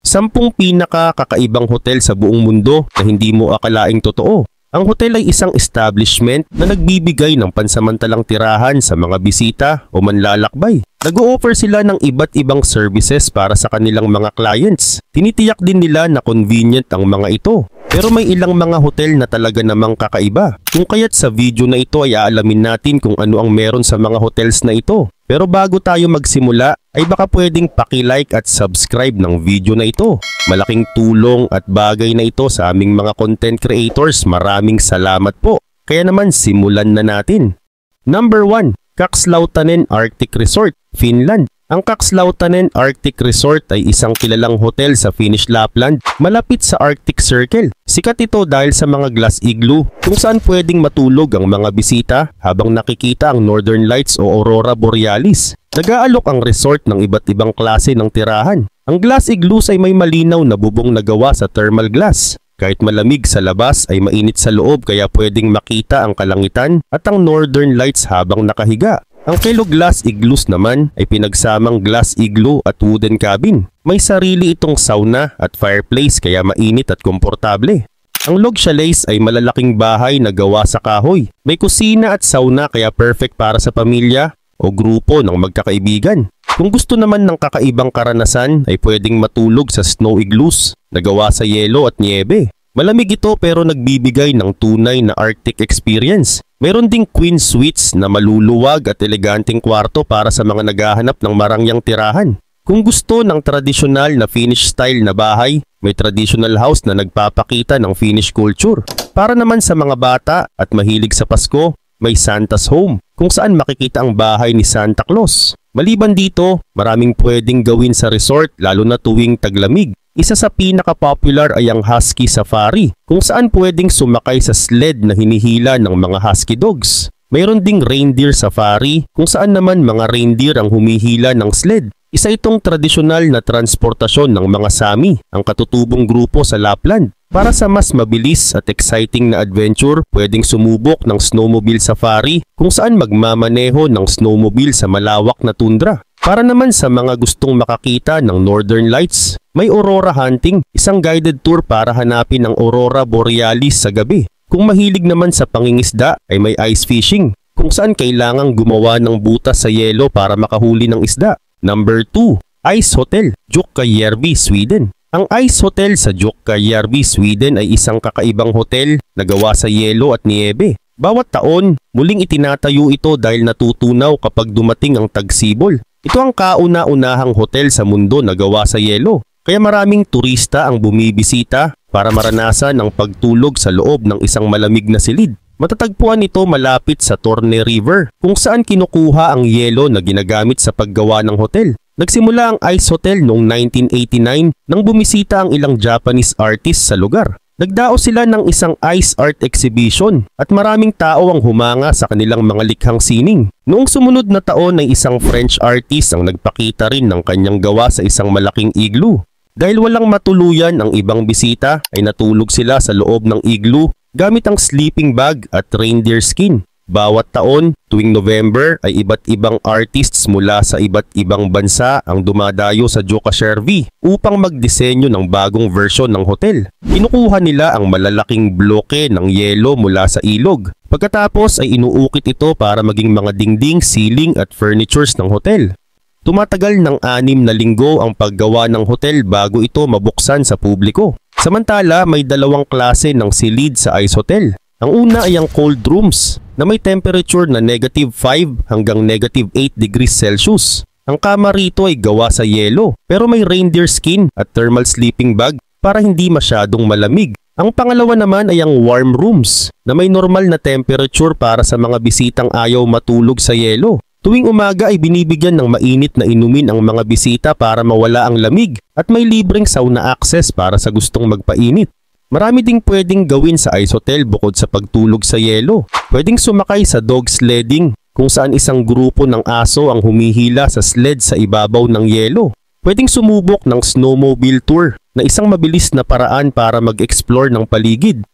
10 pinaka-kakaibang hotel sa buong mundo na hindi mo akalaing totoo. Ang hotel ay isang establishment na nagbibigay ng pansamantalang tirahan sa mga bisita o manlalakbay. Nag-o-offer sila ng iba't ibang services para sa kanilang mga clients. Tinitiyak din nila na convenient ang mga ito. Pero may ilang mga hotel na talaga namang kakaiba. Kung kaya't sa video na ito ay aalamin natin kung ano ang meron sa mga hotels na ito. Pero bago tayo magsimula ay baka pwedeng paki-like at subscribe ng video na ito. Malaking tulong at bagay na ito sa aming mga content creators. Maraming salamat po. Kaya naman simulan na natin. Number 1. Kakslautanen Arctic Resort, Finland. Ang Kakslautanen Arctic Resort ay isang kilalang hotel sa Finnish Lapland, malapit sa Arctic Circle. Sikat ito dahil sa mga glass igloo kung saan pwedeng matulog ang mga bisita habang nakikita ang Northern Lights o Aurora Borealis. Nag-aalok ang resort ng iba't ibang klase ng tirahan. Ang glass igloos ay may malinaw na bubong na gawa sa thermal glass. Kahit malamig sa labas ay mainit sa loob kaya pwedeng makita ang kalangitan at ang Northern Lights habang nakahiga. Ang fellow glass igloos naman ay pinagsamang glass igloo at wooden cabin. May sarili itong sauna at fireplace kaya mainit at komportable. Ang log chalets ay malalaking bahay na gawa sa kahoy. May kusina at sauna kaya perfect para sa pamilya o grupo ng magkakaibigan. Kung gusto naman ng kakaibang karanasan ay pwedeng matulog sa snow igloos na gawa sa yelo at niebe. Malamig ito pero nagbibigay ng tunay na Arctic experience. Meron ding queen suites na maluluwag at eleganteng kwarto para sa mga naghahanap ng marangyang tirahan. Kung gusto ng tradisyonal na Finnish style na bahay, may traditional house na nagpapakita ng Finnish culture. Para naman sa mga bata at mahilig sa Pasko, may Santa's Home kung saan makikita ang bahay ni Santa Claus. Maliban dito, maraming pwedeng gawin sa resort lalo na tuwing taglamig. Isa sa pinaka-popular ay ang Husky Safari kung saan pwedeng sumakay sa sled na hinihila ng mga husky dogs. Mayroon ding Reindeer Safari kung saan naman mga reindeer ang humihila ng sled. Isa itong tradisyonal na transportasyon ng mga Sami, ang katutubong grupo sa Lapland. Para sa mas mabilis at exciting na adventure, pwedeng sumubok ng snowmobile safari kung saan magmamaneho ng snowmobile sa malawak na tundra. Para naman sa mga gustong makakita ng Northern Lights, may Aurora Hunting, isang guided tour para hanapin ang Aurora Borealis sa gabi. Kung mahilig naman sa pangingisda ay may ice fishing, kung saan kailangang gumawa ng butas sa yelo para makahuli ng isda. Number 2. Ice Hotel, Jukkajärvi, Sweden. Ang Ice Hotel sa Jukkajärvi, Sweden ay isang kakaibang hotel na gawa sa yelo at niebe. Bawat taon, muling itinatayo ito dahil natutunaw kapag dumating ang tagsibol. Ito ang kauna-unahang hotel sa mundo na gawa sa yelo. Kaya maraming turista ang bumibisita para maranasan ang pagtulog sa loob ng isang malamig na silid. Matatagpuan ito malapit sa Torne River kung saan kinukuha ang yelo na ginagamit sa paggawa ng hotel. Nagsimula ang Ice Hotel noong 1989 nang bumisita ang ilang Japanese artists sa lugar. Nagdao sila ng isang ice art exhibition at maraming tao ang humanga sa kanilang mga likhang sining. Noong sumunod na taon ay isang French artist ang nagpakita rin ng kanyang gawa sa isang malaking igloo. Dahil walang matuluyan ang ibang bisita ay natulog sila sa loob ng igloo gamit ang sleeping bag at reindeer skin. Bawat taon, tuwing November ay iba't ibang artists mula sa iba't ibang bansa ang dumadayo sa Jukkajärvi upang magdisenyo ng bagong version ng hotel. Kinukuha nila ang malalaking bloke ng yelo mula sa ilog. Pagkatapos ay inuukit ito para maging mga dingding, ceiling at furnitures ng hotel. Tumatagal ng 6 na linggo ang paggawa ng hotel bago ito mabuksan sa publiko. Samantala, may 2 klase ng silid sa Ice Hotel. Ang una ay ang cold rooms na may temperature na -5 hanggang -8 degrees Celsius. Ang kama rito ay gawa sa yelo pero may reindeer skin at thermal sleeping bag para hindi masyadong malamig. Ang pangalawa naman ay ang warm rooms na may normal na temperature para sa mga bisitang ayaw matulog sa yelo. Tuwing umaga ay binibigyan ng mainit na inumin ang mga bisita para mawala ang lamig at may libreng sauna access para sa gustong magpainit. Marami ding pwedeng gawin sa Ice Hotel bukod sa pagtulog sa yelo. Pwedeng sumakay sa dog sledding kung saan isang grupo ng aso ang humihila sa sled sa ibabaw ng yelo. Pwedeng sumubok ng snowmobile tour na isang mabilis na paraan para mag-explore ng paligid.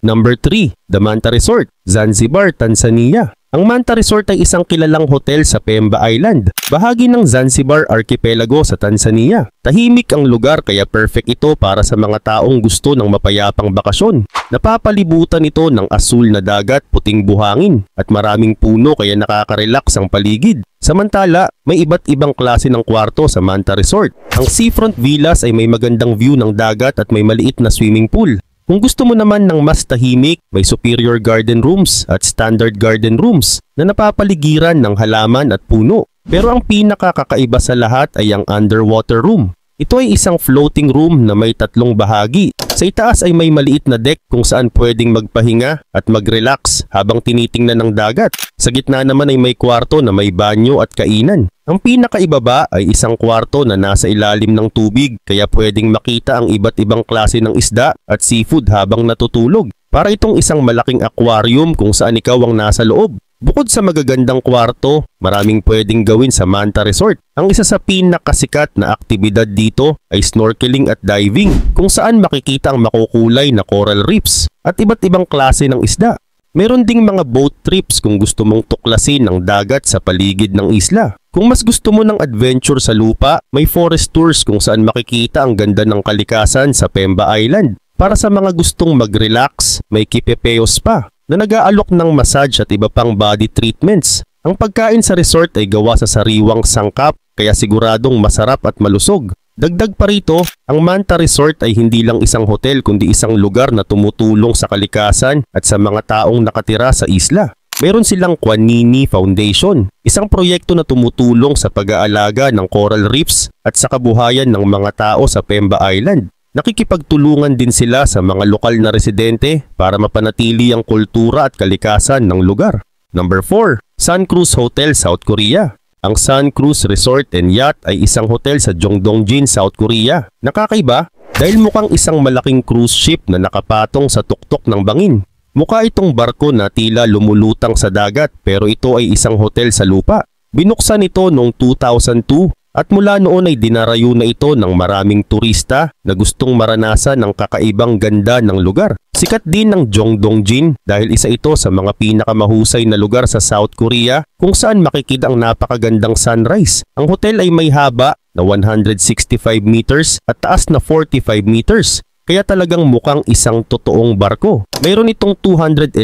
Number 3, Damanta Resort, Zanzibar, Tanzania. Ang Manta Resort ay isang kilalang hotel sa Pemba Island, bahagi ng Zanzibar Archipelago sa Tanzania. Tahimik ang lugar kaya perfect ito para sa mga taong gusto ng mapayapang bakasyon. Napapalibutan ito ng asul na dagat, puting buhangin at maraming puno kaya nakaka-relax ang paligid. Samantala, may iba't ibang klase ng kwarto sa Manta Resort. Ang seafront villas ay may magandang view ng dagat at may maliit na swimming pool. Kung gusto mo naman ng mas tahimik, may superior garden rooms at standard garden rooms na napapaligiran ng halaman at puno. Pero ang pinakakakaiba sa lahat ay ang underwater room. Ito ay isang floating room na may 3 bahagi. Sa itaas ay may maliit na deck kung saan pwedeng magpahinga at mag-relax habang tinitingnan ng dagat. Sa gitna naman ay may kwarto na may banyo at kainan. Ang pinakaibaba ay isang kwarto na nasa ilalim ng tubig kaya pwedeng makita ang iba't ibang klase ng isda at seafood habang natutulog. Para itong isang malaking aquarium kung saan ikaw ang nasa loob. Bukod sa magagandang kwarto, maraming pwedeng gawin sa Manta Resort. Ang isa sa pinakasikat na aktibidad dito ay snorkeling at diving kung saan makikita ang makukulay na coral reefs at iba't ibang klase ng isda. Meron ding mga boat trips kung gusto mong tuklasin ang dagat sa paligid ng isla. Kung mas gusto mo ng adventure sa lupa, may forest tours kung saan makikita ang ganda ng kalikasan sa Pemba Island. Para sa mga gustong mag-relax, may Kipepeo Spa na nag-aalok ng massage at iba pang body treatments. Ang pagkain sa resort ay gawa sa sariwang sangkap kaya siguradong masarap at malusog. Dagdag pa rito, ang Manta Resort ay hindi lang isang hotel kundi isang lugar na tumutulong sa kalikasan at sa mga taong nakatira sa isla. Meron silang Kwanini Foundation, isang proyekto na tumutulong sa pag-aalaga ng coral reefs at sa kabuhayan ng mga tao sa Pemba Island. Nakikipagtulungan din sila sa mga lokal na residente para mapanatili ang kultura at kalikasan ng lugar. Number 4. Sun Cruise Hotel, South Korea. Ang Sun Cruise Resort and Yacht ay isang hotel sa Jongdongjin, South Korea. Nakakaiba dahil mukhang isang malaking cruise ship na nakapatong sa tuktok ng bangin. Mukha itong barko na tila lumulutang sa dagat pero ito ay isang hotel sa lupa. Binuksan ito noong 2002 at mula noon ay dinarayo na ito ng maraming turista na gustong maranasan ng kakaibang ganda ng lugar. Sikat din ng Jongdongjin dahil isa ito sa mga pinakamahusay na lugar sa South Korea kung saan makikita ang napakagandang sunrise. Ang hotel ay may haba na 165 meters at taas na 45 meters. Kaya talagang mukhang isang totoong barko. Mayroon itong 211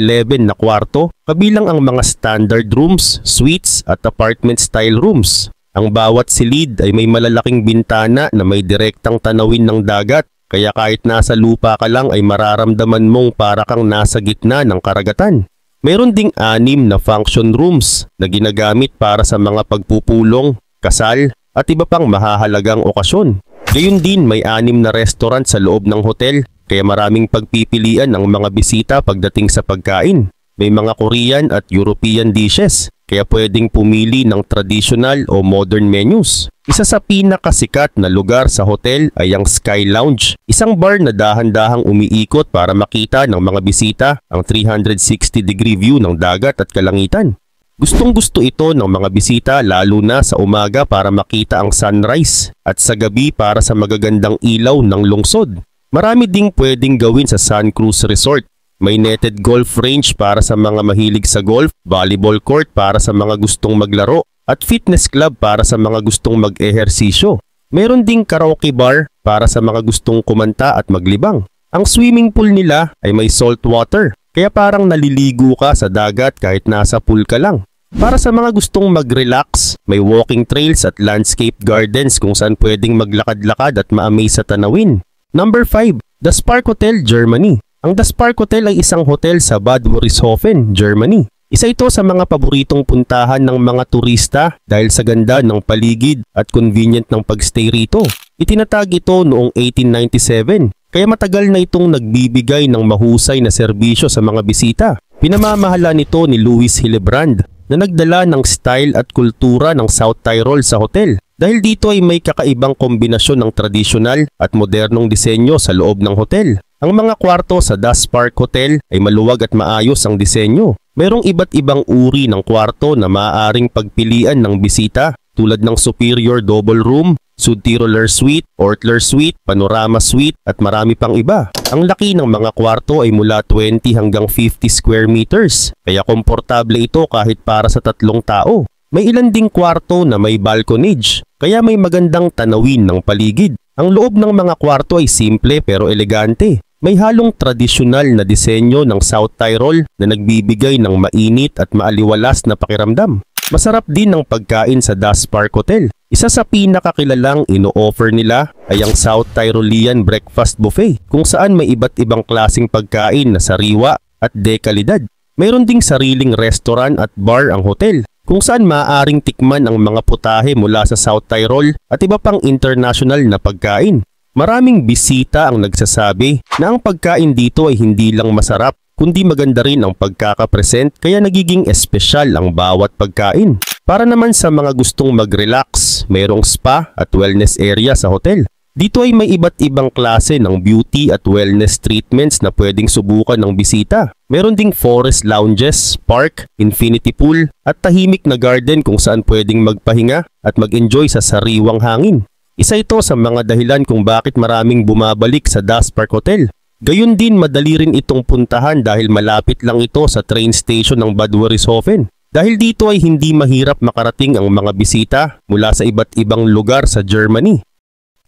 na kwarto, kabilang ang mga standard rooms, suites at apartment-style rooms. Ang bawat silid ay may malalaking bintana na may direktang tanawin ng dagat, kaya kahit nasa lupa ka lang ay mararamdaman mong para kang nasa gitna ng karagatan. Mayroon ding 6 na function rooms na ginagamit para sa mga pagpupulong, kasal at iba pang mahahalagang okasyon. Gayun din may 6 na restaurant sa loob ng hotel kaya maraming pagpipilian ang mga bisita pagdating sa pagkain. May mga Korean at European dishes kaya pwedeng pumili ng traditional o modern menus. Isa sa pinakasikat na lugar sa hotel ay ang Sky Lounge, isang bar na dahan-dahang umiikot para makita ng mga bisita ang 360-degree view ng dagat at kalangitan. Gustong-gusto ito ng mga bisita lalo na sa umaga para makita ang sunrise at sa gabi para sa magagandang ilaw ng lungsod. Marami ding pwedeng gawin sa Sun Cruise Resort. May netted golf range para sa mga mahilig sa golf, volleyball court para sa mga gustong maglaro, at fitness club para sa mga gustong mag-ehersisyo. Meron ding karaoke bar para sa mga gustong kumanta at maglibang. Ang swimming pool nila ay may salt water, kaya parang naliligo ka sa dagat kahit nasa pool ka lang. Para sa mga gustong mag-relax, may walking trails at landscape gardens kung saan pwedeng maglakad-lakad at ma-amaze sa tanawin. Number 5. The Spark Hotel, Germany. Ang The Spark Hotel ay isang hotel sa Bad Wurishofen, Germany. Isa ito sa mga paboritong puntahan ng mga turista dahil sa ganda ng paligid at convenient ng pagstay rito. Itinatag ito noong 1897, kaya matagal na itong nagbibigay ng mahusay na serbisyo sa mga bisita. Pinamamahala nito ni Louis Hillebrand na nagdala ng style at kultura ng South Tyrol sa hotel. Dahil dito ay may kakaibang kombinasyon ng tradisyonal at modernong disenyo sa loob ng hotel. Ang mga kwarto sa The Spark Hotel ay maluwag at maayos ang disenyo. Mayroong iba't ibang uri ng kwarto na maaaring pagpilian ng bisita tulad ng superior double room, Südtiroler Suite, Ortler Suite, Panorama Suite at marami pang iba. Ang laki ng mga kwarto ay mula 20 hanggang 50 square meters, kaya komportable ito kahit para sa 3 tao. May ilan ding kwarto na may balconage, kaya may magandang tanawin ng paligid. Ang loob ng mga kwarto ay simple pero elegante. May halong tradisyonal na disenyo ng South Tyrol na nagbibigay ng mainit at maaliwalas na pakiramdam. Masarap din ang pagkain sa Das Park Hotel. Isa sa pinakakilalang ino-offer nila ay ang South Tyrolean Breakfast Buffet, kung saan may iba't ibang klasing pagkain na sariwa at dekalidad. Mayroon ding sariling restaurant at bar ang hotel, kung saan maaaring tikman ang mga putahe mula sa South Tyrol at iba pang international na pagkain. Maraming bisita ang nagsasabi na ang pagkain dito ay hindi lang masarap, kundi maganda rin ang pagkakapresent, kaya nagiging espesyal ang bawat pagkain. Para naman sa mga gustong mag-relax, mayroong spa at wellness area sa hotel. Dito ay may iba't ibang klase ng beauty at wellness treatments na pwedeng subukan ng bisita. Meron ding forest lounges, park, infinity pool at tahimik na garden kung saan pwedeng magpahinga at mag-enjoy sa sariwang hangin. Isa ito sa mga dahilan kung bakit maraming bumabalik sa Das Park Hotel. Gayun din, madali rin itong puntahan dahil malapit lang ito sa train station ng Bad Wörishofen. Dahil dito ay hindi mahirap makarating ang mga bisita mula sa iba't ibang lugar sa Germany.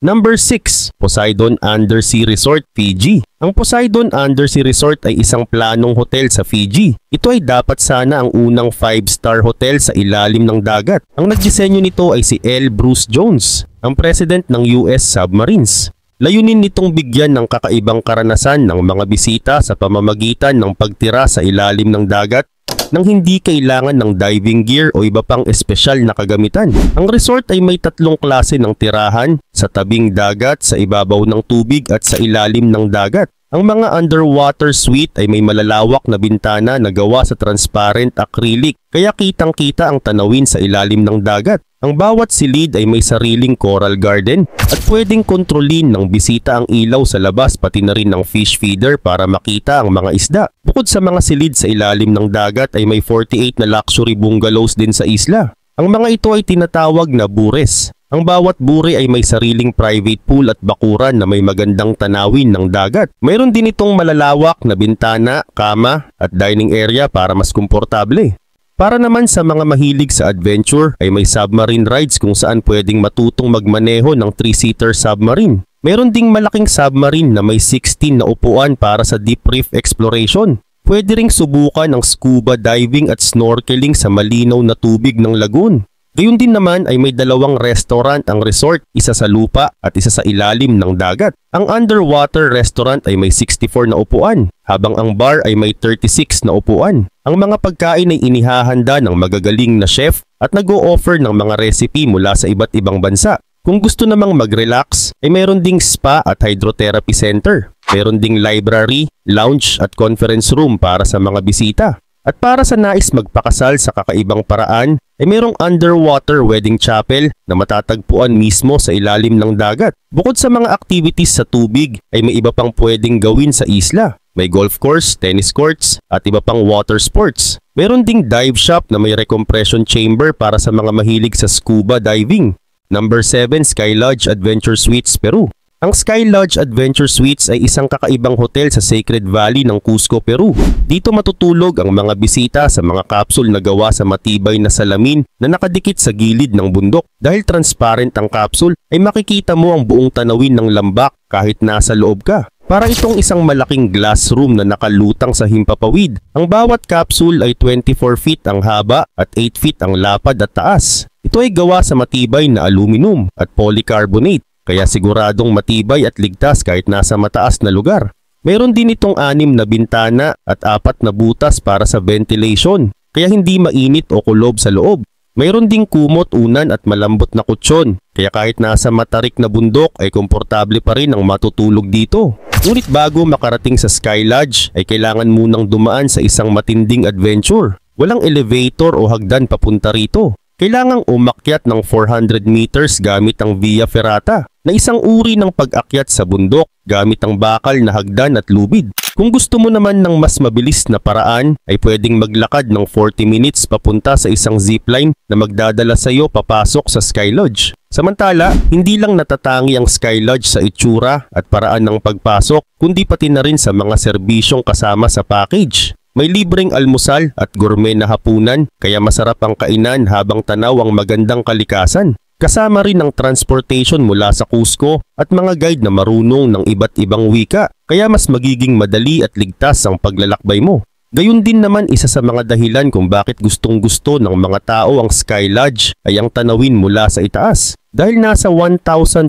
Number 6. Poseidon Undersea Resort, Fiji. Ang Poseidon Undersea Resort ay isang planong hotel sa Fiji. Ito ay dapat sana ang unang 5-star hotel sa ilalim ng dagat. Ang nagdisenyo nito ay si L. Bruce Jones, ang president ng US Submarines. Layunin nitong bigyan ng kakaibang karanasan ng mga bisita sa pamamagitan ng pagtira sa ilalim ng dagat nang hindi kailangan ng diving gear o iba pang espesyal na kagamitan. Ang resort ay may 3 klase ng tirahan, sa tabing dagat, sa ibabaw ng tubig at sa ilalim ng dagat. Ang mga underwater suite ay may malalawak na bintana na gawa sa transparent acrylic, kaya kitang-kita ang tanawin sa ilalim ng dagat. Ang bawat silid ay may sariling coral garden at pwedeng kontrolin ng bisita ang ilaw sa labas, pati na rin ng fish feeder para makita ang mga isda. Bukod sa mga silid sa ilalim ng dagat ay may 48 na luxury bungalows din sa isla. Ang mga ito ay tinatawag na bures. Ang bawat bure ay may sariling private pool at bakuran na may magandang tanawin ng dagat. Mayroon din itong malalawak na bintana, kama at dining area para mas komportable. Para naman sa mga mahilig sa adventure ay may submarine rides kung saan pwedeng matutong magmaneho ng 3-seater submarine. Meron ding malaking submarine na may 16 na upuan para sa deep reef exploration. Pwede ring subukan ang scuba diving at snorkeling sa malinaw na tubig ng lagoon. Gayun din naman ay may 2 restaurant ang resort, isa sa lupa at isa sa ilalim ng dagat. Ang underwater restaurant ay may 64 na upuan, habang ang bar ay may 36 na upuan. Ang mga pagkain ay inihahanda ng magagaling na chef at nag-o-offer ng mga recipe mula sa iba't ibang bansa. Kung gusto namang mag-relax, ay mayroon ding spa at hydrotherapy center. Mayroon ding library, lounge at conference room para sa mga bisita. At para sa nais magpakasal sa kakaibang paraan, ay mayroong underwater wedding chapel na matatagpuan mismo sa ilalim ng dagat. Bukod sa mga activities sa tubig, ay may iba pang pwedeng gawin sa isla. May golf course, tennis courts, at iba pang water sports. Meron ding dive shop na may recompression chamber para sa mga mahilig sa scuba diving. Number 7. Sky Lodge Adventure Suites, Peru. Ang Sky Lodge Adventure Suites ay isang kakaibang hotel sa Sacred Valley ng Cusco, Peru. Dito matutulog ang mga bisita sa mga capsule na gawa sa matibay na salamin na nakadikit sa gilid ng bundok. Dahil transparent ang capsule, ay makikita mo ang buong tanawin ng lambak kahit nasa loob ka. Para itong isang malaking glass room na nakalutang sa himpapawid. Ang bawat capsule ay 24 feet ang haba at 8 feet ang lapad at taas. Ito ay gawa sa matibay na aluminum at polycarbonate, kaya siguradong matibay at ligtas kahit nasa mataas na lugar. Mayroon din itong 6 na bintana at 4 na butas para sa ventilation, kaya hindi mainit o kulob sa loob. Mayroon ding kumot, unan at malambot na kutsyon, kaya kahit nasa matarik na bundok ay komportable pa rin ang matutulog dito. Ngunit bago makarating sa Sky Lodge ay kailangan munang dumaan sa isang matinding adventure. Walang elevator o hagdan papunta rito. Kailangang umakyat ng 400 meters gamit ang Via Ferrata, na isang uri ng pag-akyat sa bundok gamit ang bakal na hagdan at lubid. Kung gusto mo naman ng mas mabilis na paraan, ay pwedeng maglakad ng 40 minutes papunta sa isang zipline na magdadala sa iyo papasok sa Sky Lodge. Samantala, hindi lang natatangi ang Sky Lodge sa itsura at paraan ng pagpasok, kundi pati na rin sa mga serbisyong kasama sa package. May libreng almusal at gourmet na hapunan, kaya masarap ang kainan habang tanaw ang magandang kalikasan. Kasama rin ang transportation mula sa Cusco at mga guide na marunong ng iba't ibang wika, kaya mas magiging madali at ligtas ang paglalakbay mo. Gayun din naman, isa sa mga dahilan kung bakit gustong-gusto ng mga tao ang Sky Lodge ay ang tanawin mula sa itaas. Dahil nasa 1,200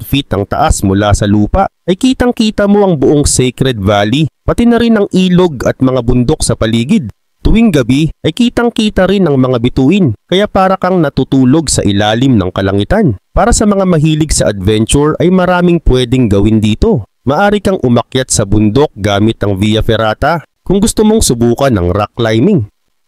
feet ang taas mula sa lupa, ay kitang-kita mo ang buong Sacred Valley, pati na rin ang ilog at mga bundok sa paligid. Tuwing gabi ay kitang-kita rin ang mga bituin, kaya para kang natutulog sa ilalim ng kalangitan. Para sa mga mahilig sa adventure ay maraming pwedeng gawin dito. Maari kang umakyat sa bundok gamit ang Via Ferrata kung gusto mong subukan ng rock climbing.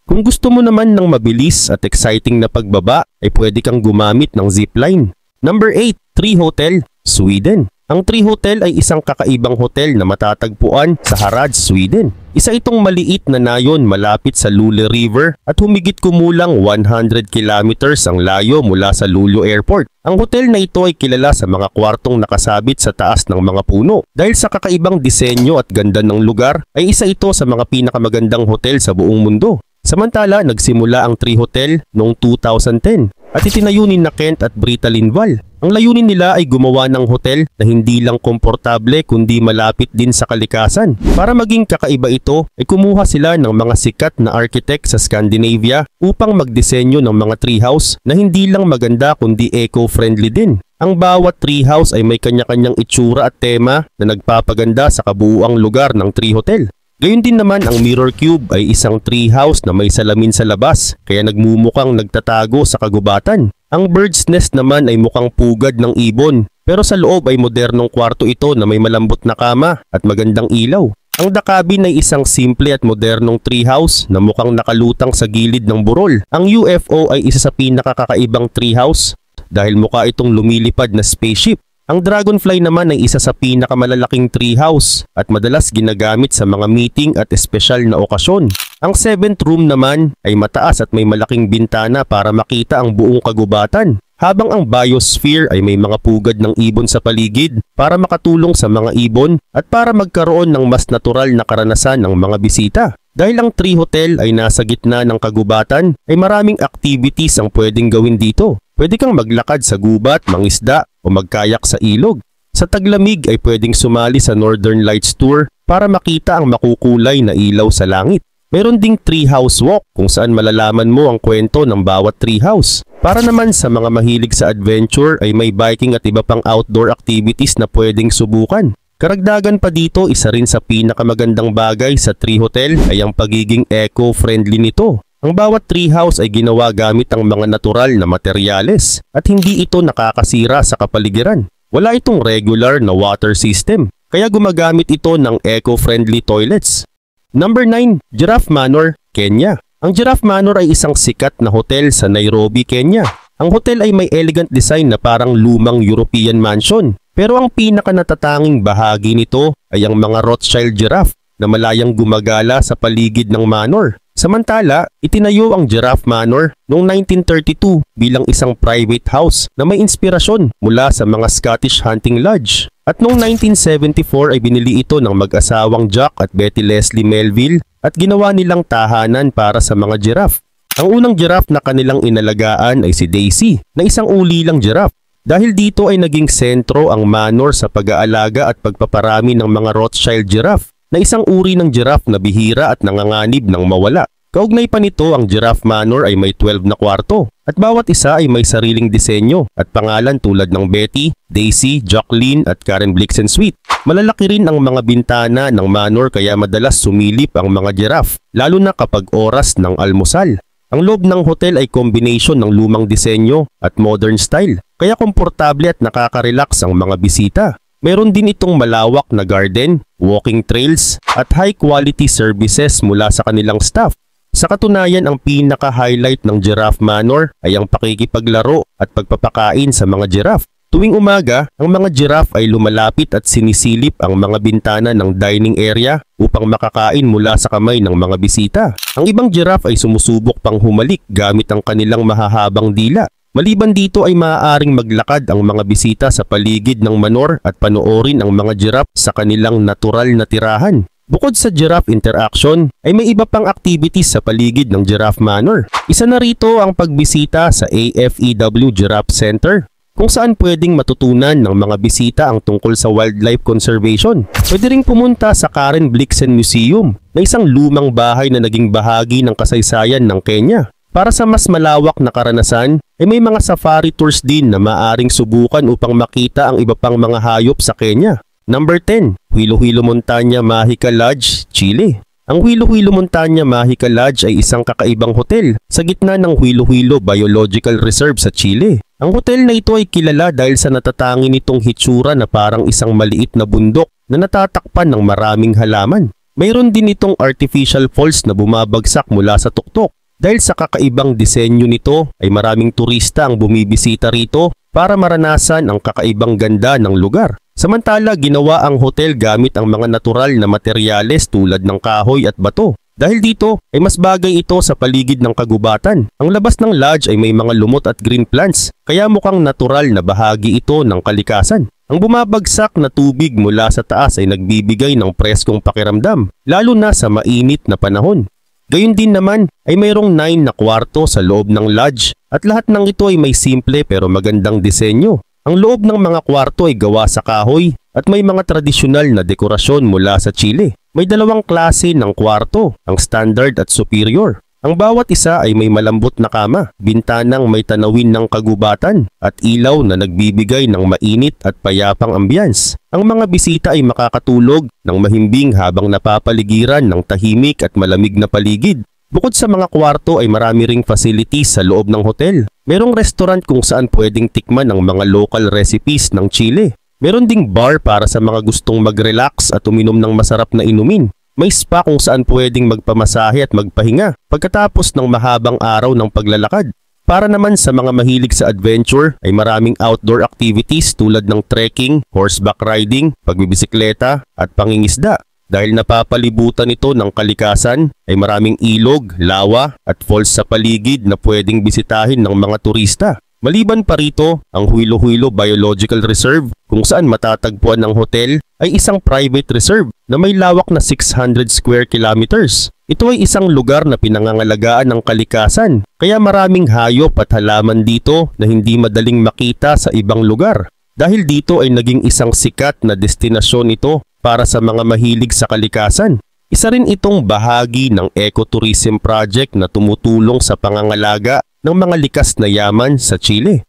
Kung gusto mo naman ng mabilis at exciting na pagbaba, ay pwede kang gumamit ng zipline. Number 8, Tree Hotel, Sweden. Ang Tree Hotel ay isang kakaibang hotel na matatagpuan sa Harad, Sweden. Isa itong maliit na nayon malapit sa Luleå River at humigit kumulang 100 kilometers ang layo mula sa Luleå Airport. Ang hotel na ito ay kilala sa mga kwartong nakasabit sa taas ng mga puno. Dahil sa kakaibang disenyo at ganda ng lugar, ay isa ito sa mga pinakamagandang hotel sa buong mundo. Samantala, nagsimula ang Tree Hotel noong 2010 at itinayo ni Kent at Britta Lindvall. Ang layunin nila ay gumawa ng hotel na hindi lang komportable kundi malapit din sa kalikasan. Para maging kakaiba ito, ay kumuha sila ng mga sikat na architect sa Scandinavia upang magdisenyo ng mga treehouse na hindi lang maganda kundi eco-friendly din. Ang bawat treehouse ay may kanya-kanyang itsura at tema na nagpapaganda sa kabuuang lugar ng Tree Hotel. Gayun din naman, ang Mirror Cube ay isang treehouse na may salamin sa labas, kaya nagmumukhang nagtatago sa kagubatan. Ang Bird's Nest naman ay mukhang pugad ng ibon, pero sa loob ay modernong kwarto ito na may malambot na kama at magandang ilaw. Ang The Cabin ay isang simple at modernong treehouse na mukhang nakalutang sa gilid ng burol. Ang UFO ay isa sa pinakakakaibang treehouse dahil mukha itong lumilipad na spaceship. Ang Dragonfly naman ay isa sa pinakamalalaking treehouse at madalas ginagamit sa mga meeting at espesyal na okasyon. Ang 7th room naman ay mataas at may malaking bintana para makita ang buong kagubatan. Habang ang Biosphere ay may mga pugad ng ibon sa paligid para makatulong sa mga ibon at para magkaroon ng mas natural na karanasan ng mga bisita. Dahil ang Tree Hotel ay nasa gitna ng kagubatan, ay maraming activities ang pwedeng gawin dito. Pwede kang maglakad sa gubat, mangisda o magkayak sa ilog. Sa taglamig ay pwedeng sumali sa Northern Lights Tour para makita ang makukulay na ilaw sa langit. Meron ding treehouse walk kung saan malalaman mo ang kwento ng bawat treehouse. Para naman sa mga mahilig sa adventure ay may biking at iba pang outdoor activities na pwedeng subukan. Karagdagan pa dito, isa rin sa pinakamagandang bagay sa Tree Hotel ay ang pagiging eco-friendly nito. Ang bawat treehouse ay ginawa gamit ang mga natural na materyales at hindi ito nakakasira sa kapaligiran. Wala itong regular na water system, kaya gumagamit ito ng eco-friendly toilets. Number 9, Giraffe Manor, Kenya. Ang Giraffe Manor ay isang sikat na hotel sa Nairobi, Kenya. Ang hotel ay may elegant design na parang lumang European mansion. Pero ang pinakanatatanging bahagi nito ay ang mga Rothschild giraffe na malayang gumagala sa paligid ng manor. Samantala, itinayo ang Giraffe Manor noong 1932 bilang isang private house na may inspirasyon mula sa mga Scottish hunting lodge. At noong 1974 ay binili ito ng mag-asawang Jack at Betty Leslie Melville at ginawa nilang tahanan para sa mga giraffe. Ang unang giraffe na kanilang inalagaan ay si Daisy, na isang ulilang giraffe. Dahil dito ay naging sentro ang manor sa pag-aalaga at pagpaparami ng mga Rothschild giraffe, na isang uri ng giraffe na bihira at nanganganib ng mawala. Kaugnay pa nito, ang Giraffe Manor ay may 12 na kwarto at bawat isa ay may sariling disenyo at pangalan tulad ng Betty, Daisy, Jacqueline at Karen Blixen Suite. Malalaki rin ang mga bintana ng manor kaya madalas sumilip ang mga giraffe, lalo na kapag oras ng almusal. Ang loob ng hotel ay kombinasyon ng lumang disenyo at modern style, kaya komportable at nakaka-relax ang mga bisita. Meron din itong malawak na garden, walking trails at high-quality services mula sa kanilang staff. Sa katunayan, ang pinaka-highlight ng Giraffe Manor ay ang pakikipaglaro at pagpapakain sa mga giraffe. Tuwing umaga, ang mga giraffe ay lumalapit at sinisilip ang mga bintana ng dining area upang makakain mula sa kamay ng mga bisita. Ang ibang giraffe ay sumusubok pang humalik gamit ang kanilang mahahabang dila. Maliban dito ay maaaring maglakad ang mga bisita sa paligid ng manor at panoorin ang mga giraffe sa kanilang natural na tirahan. Bukod sa giraffe interaction, ay may iba pang activities sa paligid ng Giraffe Manor. Isa na rito ang pagbisita sa AFEW Giraffe Center, kung saan pwedeng matutunan ng mga bisita ang tungkol sa wildlife conservation. Pwede ring pumunta sa Karen Blixen Museum, na isang lumang bahay na naging bahagi ng kasaysayan ng Kenya. Para sa mas malawak na karanasan, ay may mga safari tours din na maaaring subukan upang makita ang iba pang mga hayop sa Kenya. Number 10. Huilo Huilo Montaña Mágica Lodge, Chile. Ang Huilo Huilo Montaña Mágica Lodge ay isang kakaibang hotel sa gitna ng Huilo Huilo Biological Reserve sa Chile. Ang hotel na ito ay kilala dahil sa natatangi nitong hitsura na parang isang maliit na bundok na natatakpan ng maraming halaman. Mayroon din itong artificial falls na bumabagsak mula sa tuktok. Dahil sa kakaibang disenyo nito ay maraming turista ang bumibisita rito para maranasan ang kakaibang ganda ng lugar. Samantala, ginawa ang hotel gamit ang mga natural na materyales tulad ng kahoy at bato. Dahil dito ay mas bagay ito sa paligid ng kagubatan. Ang labas ng lodge ay may mga lumot at green plants, kaya mukhang natural na bahagi ito ng kalikasan. Ang bumabagsak na tubig mula sa taas ay nagbibigay ng preskong pakiramdam, lalo na sa mainit na panahon. Gayun din naman ay mayroong 9 na kwarto sa loob ng lodge at lahat ng ito ay may simple pero magandang disenyo. Ang loob ng mga kwarto ay gawa sa kahoy at may mga tradisyonal na dekorasyon mula sa Chile. May dalawang klase ng kwarto, ang standard at superior. Ang bawat isa ay may malambot na kama, bintanang may tanawin ng kagubatan at ilaw na nagbibigay ng mainit at payapang ambience. Ang mga bisita ay makakatulog ng mahimbing habang napapaligiran ng tahimik at malamig na paligid. Bukod sa mga kwarto ay marami ring facilities sa loob ng hotel. Merong restaurant kung saan pwedeng tikman ang mga local recipes ng Chile. Meron ding bar para sa mga gustong mag-relax at uminom ng masarap na inumin. May spa kung saan pwedeng magpamasahe at magpahinga pagkatapos ng mahabang araw ng paglalakad. Para naman sa mga mahilig sa adventure ay maraming outdoor activities tulad ng trekking, horseback riding, pagbibisikleta at pangingisda. Dahil napapalibutan ito ng kalikasan ay maraming ilog, lawa at falls sa paligid na pwedeng bisitahin ng mga turista. Maliban pa rito, ang Huilo Huilo Biological Reserve kung saan matatagpuan ng hotel ay isang private reserve na may lawak na 600 square kilometers. Ito ay isang lugar na pinangangalagaan ng kalikasan, kaya maraming hayop at halaman dito na hindi madaling makita sa ibang lugar. Dahil dito ay naging isang sikat na destinasyon ito para sa mga mahilig sa kalikasan. Isa rin itong bahagi ng ecotourism project na tumutulong sa pangangalaga ng mga likas na yaman sa Chile.